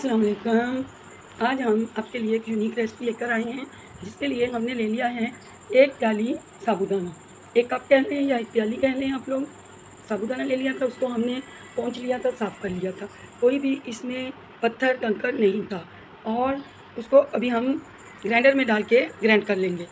अस्सलाम वालेकुम। आज हम आपके लिए एक यूनिक रेसिपी लेकर आए हैं, जिसके लिए हमने ले लिया है एक प्याली साबूदाना। एक कप कह लें या एक प्याली कह लें आप लोग। साबूदाना ले लिया था, उसको हमने पोंछ लिया था, साफ़ कर लिया था। कोई भी इसमें पत्थर कंकड़ नहीं था और उसको अभी हम ग्राइंडर में डाल के ग्राइंड कर लेंगे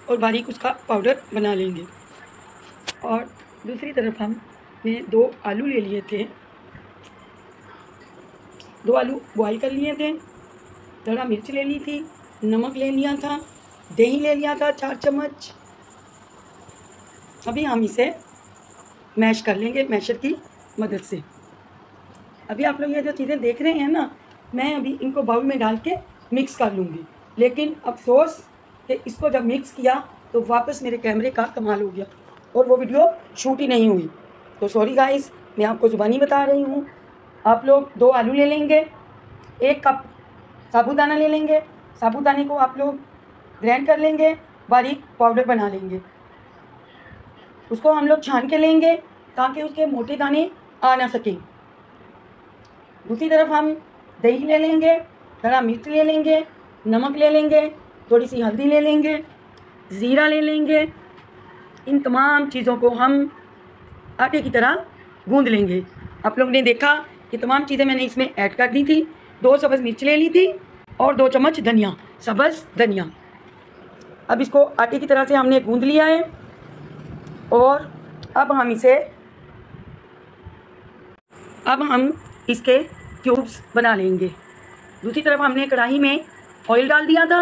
और बारीक उसका पाउडर बना लेंगे। और दूसरी तरफ हमने 2 आलू ले लिए थे, 2 आलू बॉईल कर लिए थे, थोड़ा मिर्च ले ली थी, नमक ले लिया था, दही ले लिया था 4 चम्मच। अभी हम इसे मैश कर लेंगे मैशर की मदद से। अभी आप लोग ये जो चीज़ें देख रहे हैं ना, मैं अभी इनको बाउल में डाल के मिक्स कर लूँगी। लेकिन अफसोस कि इसको जब मिक्स किया तो वापस मेरे कैमरे का कमाल हो गया और वो वीडियो शूट ही नहीं हुई। तो सॉरी गाइस, मैं आपको ज़ुबानी बता रही हूँ। आप लोग 2 आलू ले लेंगे, 1 कप साबूदाना ले लेंगे। साबूदाने को आप लोग ग्राइंड कर लेंगे, बारीक पाउडर बना लेंगे। उसको हम लोग छान के लेंगे ताकि उसके मोटे दाने आ ना सकें। दूसरी तरफ हम दही ले लेंगे, थोड़ा मिर्च ले लेंगे, नमक ले लेंगे, थोड़ी सी हल्दी ले लेंगे, ज़ीरा ले लेंगे। इन तमाम चीज़ों को हम आटे की तरह गूंद लेंगे। आप लोग ने देखा कि तमाम चीज़ें मैंने इसमें ऐड कर दी थी। 2 सब्ज़ मिर्च ले ली थी और 2 चम्मच धनिया, सब्ज़ धनिया। अब इसको आटे की तरह से हमने गूंद लिया है और अब हम इसके क्यूब्स बना लेंगे। दूसरी तरफ हमने कढ़ाई में ऑयल डाल दिया था।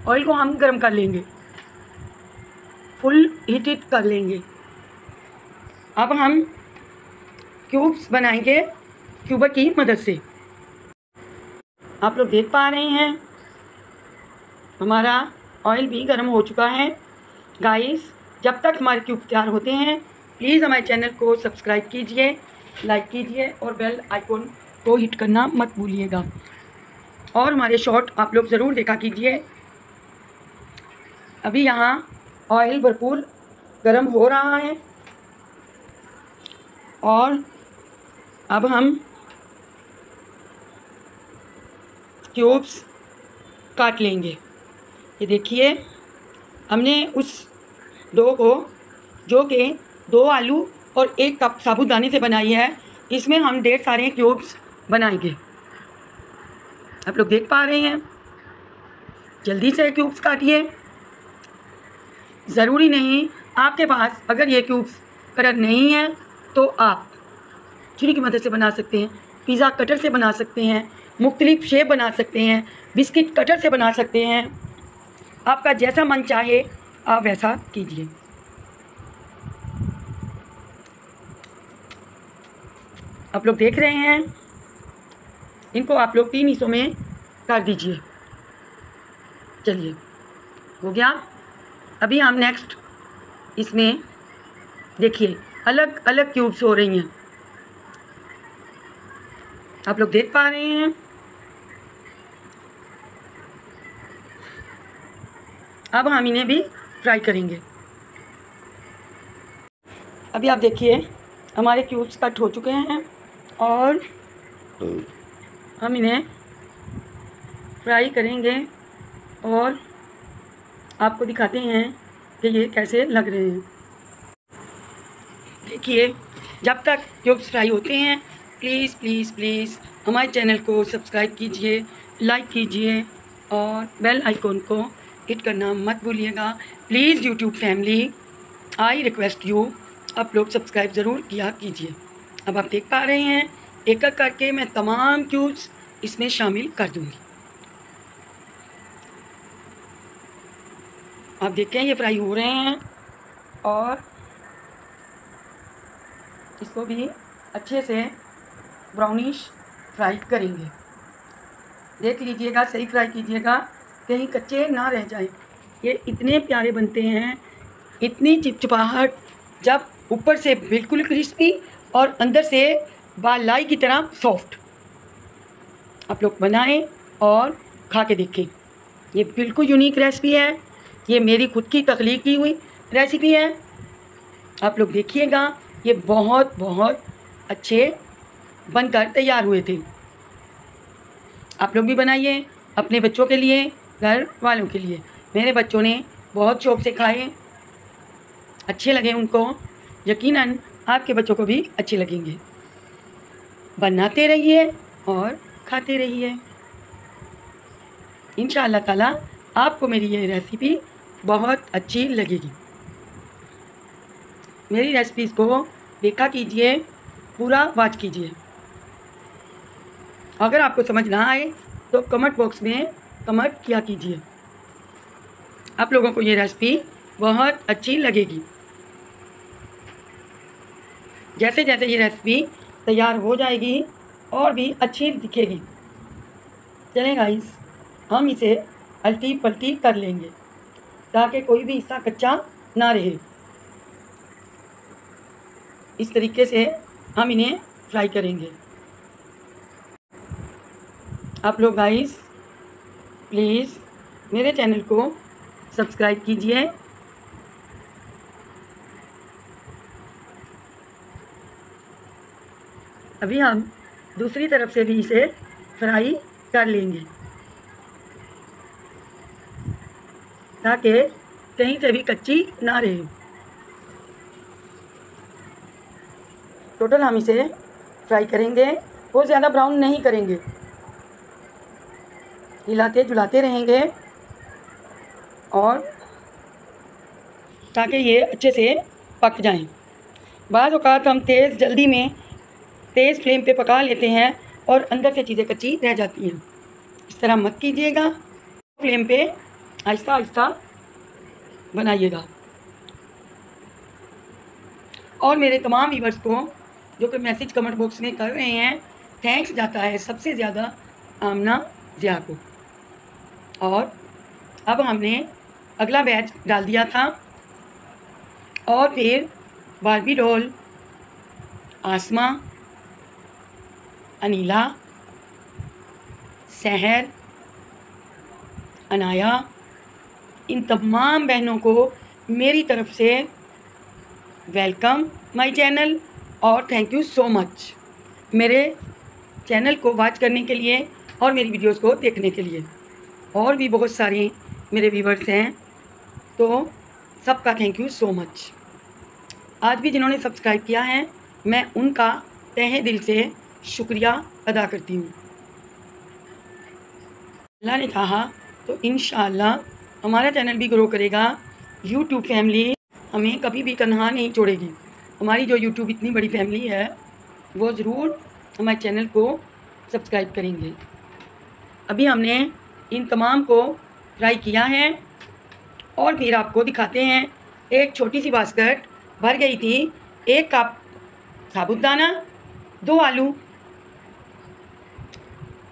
ऑयल को हम गर्म कर लेंगे, फुल हीटेड कर लेंगे। अब हम क्यूब्स बनाएंगे क्यूबर की मदद से। आप लोग देख पा रहे हैं हमारा ऑयल भी गर्म हो चुका है। गाइस, जब तक हमारे क्यूब तैयार होते हैं प्लीज़ हमारे चैनल को सब्सक्राइब कीजिए, लाइक कीजिए और बेल आइकॉन को हिट करना मत भूलिएगा। और हमारे शॉर्ट आप लोग ज़रूर देखा कीजिए। अभी यहाँ ऑयल भरपूर गर्म हो रहा है और अब हम क्यूब्स काट लेंगे। ये देखिए, हमने उस डो को जो कि 2 आलू और 1 कप साबूदाने से बनाई है, इसमें हम ढेर सारे क्यूब्स बनाएंगे। आप लोग देख पा रहे हैं। जल्दी से क्यूब्स काटिए। ज़रूरी नहीं, आपके पास अगर ये क्यूब्स कटर नहीं है तो आप छुरी की मदद से बना सकते हैं, पिज़्ज़ा कटर से बना सकते हैं, मुख्तलिफ शेप बना सकते हैं, बिस्किट कटर से बना सकते हैं। आपका जैसा मन चाहे आप वैसा कीजिए। आप लोग देख रहे हैं, इनको आप लोग 3 हिस्सों में कर दीजिए। चलिए, हो गया। अभी हम नेक्स्ट इसमें देखिए अलग अलग क्यूब्स हो रही हैं। आप लोग देख पा रहे हैं। अब हम इन्हें भी फ्राई करेंगे। अभी आप देखिए हमारे क्यूब्स कट हो चुके हैं और हम इन्हें फ्राई करेंगे और आपको दिखाते हैं कि ये कैसे लग रहे हैं। देखिए, जब तक क्यूब्स फ्राई होते हैं प्लीज़ प्लीज़ प्लीज़ हमारे चैनल को सब्सक्राइब कीजिए, लाइक कीजिए और बेल आइकॉन को हिट करना मत भूलिएगा। Please YouTube family, I request you, आप लोग सब्सक्राइब ज़रूर किया कीजिए। अब आप देख पा रहे हैं, एक एक करके मैं तमाम क्यूब्स इसमें शामिल कर दूंगी। आप देखें ये फ्राई हो रहे हैं और इसको भी अच्छे से ब्राउनिश फ्राई करेंगे। देख लीजिएगा, सही फ्राई कीजिएगा, कहीं कच्चे ना रह जाए। ये इतने प्यारे बनते हैं, इतनी चिपचिपाहट, जब ऊपर से बिल्कुल क्रिस्पी और अंदर से बालाई की तरह सॉफ्ट। आप लोग बनाएं और खा के देखें। ये बिल्कुल यूनिक रेसिपी है, ये मेरी खुद की तख्लीक की हुई रेसिपी है। आप लोग देखिएगा, ये बहुत बहुत अच्छे बनकर तैयार हुए थे। आप लोग भी बनाइए अपने बच्चों के लिए, घर वालों के लिए। मेरे बच्चों ने बहुत शौक़ से खाए, अच्छे लगे उनको, यकीनन आपके बच्चों को भी अच्छे लगेंगे। बनाते रहिए और खाते रहिए। इंशाअल्लाह ताला आपको मेरी ये रेसिपी बहुत अच्छी लगेगी। मेरी रेसिपीज़ को देखा कीजिए, पूरा वॉच कीजिए। अगर आपको समझ ना आए तो कमेंट बॉक्स में कमेंट किया कीजिए। आप लोगों को ये रेसिपी बहुत अच्छी लगेगी। जैसे जैसे ये रेसिपी तैयार हो जाएगी और भी अच्छी दिखेगी। चलें गाइस, हम इसे अल्टी पल्टी कर लेंगे ताकि कोई भी हिस्सा कच्चा ना रहे। इस तरीके से हम इन्हें फ्राई करेंगे। आप लोग गाइस प्लीज़ मेरे चैनल को सब्सक्राइब कीजिए। अभी हम दूसरी तरफ से भी इसे फ्राई कर लेंगे ताकि कहीं से भी कच्ची ना रहे। टोटल हम इसे फ्राई करेंगे, बहुत ज़्यादा ब्राउन नहीं करेंगे, हिलाते जुलाते रहेंगे और ताकि ये अच्छे से पक जाएं। बाज़ औक़ात हम जल्दी में तेज़ फ्लेम पे पका लेते हैं और अंदर से चीज़ें कच्ची रह जाती हैं। इस तरह मत कीजिएगा, फ्लेम पे आहिस्ता आहिस्ता बनाइएगा। और मेरे तमाम व्यूअर्स को जो कि मैसेज कमेंट बॉक्स में कर रहे हैं, थैंक्स जाता है सबसे ज़्यादा आमना ज़िया को। और अब हमने अगला बैच डाल दिया था और फिर बारबी डॉल, आसमा, अनीला, सहर, अनाया, इन तमाम बहनों को मेरी तरफ से वेलकम माय चैनल और थैंक यू सो मच मेरे चैनल को वॉच करने के लिए और मेरी वीडियोस को देखने के लिए। और भी बहुत सारे मेरे व्यूअर्स हैं, तो सबका थैंक यू सो मच। आज भी जिन्होंने सब्सक्राइब किया है, मैं उनका तहे दिल से शुक्रिया अदा करती हूँ। अल्लाह ने कहा तो इंशाअल्लाह हमारा चैनल भी ग्रो करेगा। यूट्यूब फैमिली हमें कभी भी तन्हा नहीं छोड़ेगी। हमारी जो यूट्यूब इतनी बड़ी फैमिली है वो ज़रूर हमारे चैनल को सब्सक्राइब करेंगे। अभी हमने इन तमाम को फ्राई किया है और फिर आपको दिखाते हैं। एक छोटी सी बास्केट भर गई थी, 1 कप साबुदाना, 2 आलू,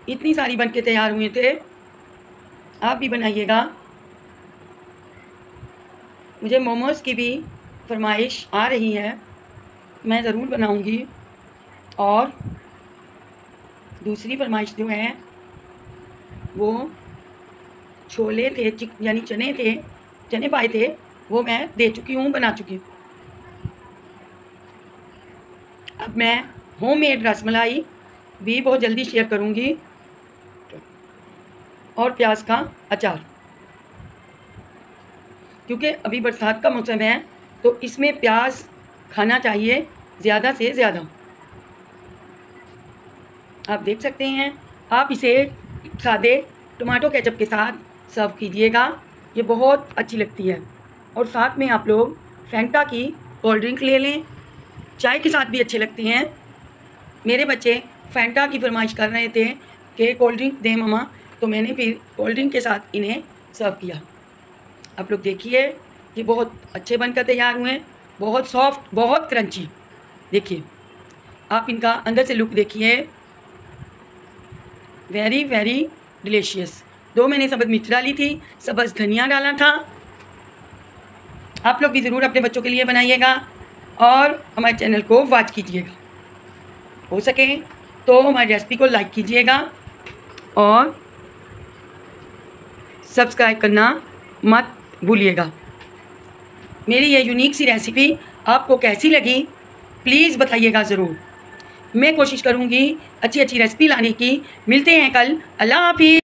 इतनी सारी बन के तैयार हुए थे। आप भी बनाइएगा। मुझे मोमोज़ की भी फरमाइश आ रही है, मैं ज़रूर बनाऊंगी। और दूसरी फरमाइश जो है वो छोले थे, यानी चने थे, चने पाए थे, वो मैं दे चुकी हूँ, बना चुकी हूँ। अब मैं होममेड रसमलाई भी बहुत जल्दी शेयर करूँगी और प्याज का अचार, क्योंकि अभी बरसात का मौसम है तो इसमें प्याज खाना चाहिए ज़्यादा से ज़्यादा। आप देख सकते हैं। आप इसे सादे टमाटो केचप के साथ सर्व कीजिएगा, ये बहुत अच्छी लगती है। और साथ में आप लोग फैंटा की कोल्ड ड्रिंक ले लें, चाय के साथ भी अच्छे लगते हैं। मेरे बच्चे फैंटा की फरमाइश कर रहे थे कि कोल्ड ड्रिंक दें मम्मा, तो मैंने फिर कोल्ड ड्रिंक के साथ इन्हें सर्व किया। आप लोग देखिए, ये बहुत अच्छे बनकर तैयार हुए, बहुत सॉफ्ट, बहुत क्रंची। देखिए आप इनका अंदर से लुक देखिए, वेरी वेरी डिलीशियस। 2 मैंने सब्ज़ मिर्च डाली थी, सब्ज़ धनिया डाला था। आप लोग भी ज़रूर अपने बच्चों के लिए बनाइएगा और हमारे चैनल को वॉच कीजिएगा। हो सके तो हमारी रेसिपी को लाइक कीजिएगा और सब्सक्राइब करना मत भूलिएगा। मेरी ये यूनिक सी रेसिपी आपको कैसी लगी प्लीज़ बताइएगा ज़रूर। मैं कोशिश करूँगी अच्छी अच्छी रेसिपी लाने की। मिलते हैं कल। अल्लाह हाफिज़।